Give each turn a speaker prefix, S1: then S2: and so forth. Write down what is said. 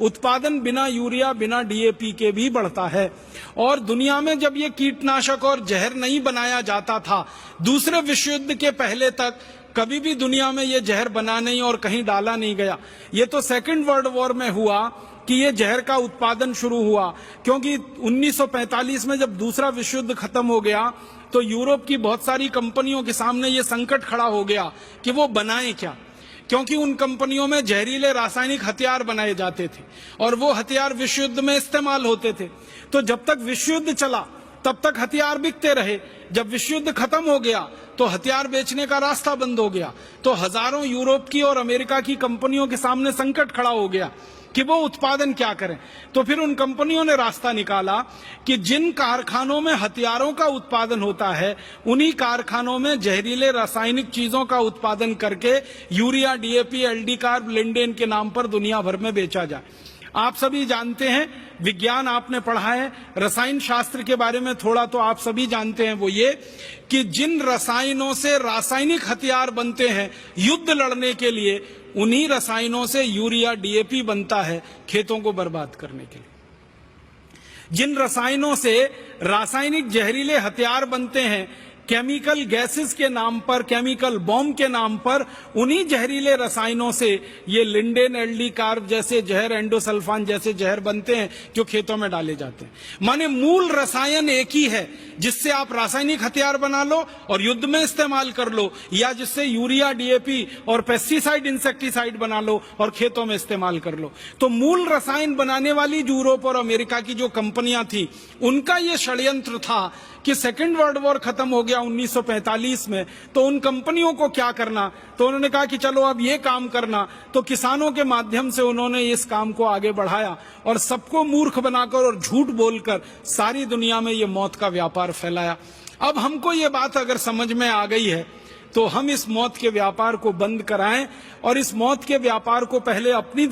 S1: उत्पादन बिना यूरिया बिना डीएपी के भी बढ़ता है। और दुनिया में जब ये कीटनाशक और जहर नहीं बनाया जाता था, दूसरे विश्व युद्ध के पहले तक कभी भी दुनिया में ये जहर बना नहीं और कहीं डाला नहीं गया। ये तो सेकेंड वर्ल्ड वॉर में हुआ कि ये जहर का उत्पादन शुरू हुआ, क्योंकि 1945 में जब दूसरा विश्व युद्ध खत्म हो गया तो यूरोप की बहुत सारी कंपनियों के सामने ये संकट खड़ा हो गया कि वो बनाएं क्या, क्योंकि उन कंपनियों में जहरीले रासायनिक हथियार बनाए जाते थे और वो हथियार विश्व युद्ध में इस्तेमाल होते थे। तो जब तक विश्व युद्ध चला तब तक हथियार बिकते रहे। जब विश्व युद्ध खत्म हो गया तो हथियार बेचने का रास्ता बंद हो गया, तो हजारों यूरोप की और अमेरिका की कंपनियों के सामने संकट खड़ा हो गया कि वो उत्पादन क्या करें। तो फिर उन कंपनियों ने रास्ता निकाला कि जिन कारखानों में हथियारों का उत्पादन होता है उन्हीं कारखानों में जहरीले रासायनिक चीजों का उत्पादन करके urea, DAP, LD carb, lindane के नाम पर दुनिया भर में बेचा जाए। आप सभी जानते हैं, विज्ञान आपने पढ़ा है, रसायन शास्त्र के बारे में थोड़ा तो आप सभी जानते हैं। वो ये कि जिन रसायनों से रासायनिक हथियार बनते हैं युद्ध लड़ने के लिए, उन्हीं रसायनों से यूरिया, डीएपी बनता है खेतों को बर्बाद करने के लिए। जिन रसायनों से रासायनिक जहरीले हथियार बनते हैं केमिकल गैसेस के नाम पर, केमिकल बॉम्ब के नाम पर, उन्हीं जहरीले रसायनों से ये लिंडेन, एलडी कार्ब जैसे जहर, एंडोसल्फान जैसे जहर बनते हैं जो खेतों में डाले जाते हैं। माने मूल रसायन एक ही है, जिससे आप रासायनिक हथियार बना लो और युद्ध में इस्तेमाल कर लो, या जिससे यूरिया, डीएपी और पेस्टिसाइड, इंसेक्टिसाइड बना लो और खेतों में इस्तेमाल कर लो। तो मूल रसायन बनाने वाली यूरोप और अमेरिका की जो कंपनियां थी, उनका ये षड्यंत्र था कि सेकेंड वर्ल्ड वॉर खत्म हो गया 1945 में, तो उन कंपनियों को क्या करना। तो उन्होंने कहा कि चलो अब ये काम करना। तो किसानों के माध्यम से उन्होंने इस काम को आगे बढ़ाया और सबको मूर्ख बनाकर और झूठ बोलकर सारी दुनिया में ये मौत का व्यापार फैलाया। अब हमको ये बात अगर समझ में आ गई है तो हम इस मौत के व्यापार को बंद कराएं और इस मौत के व्यापार को पहले अपनी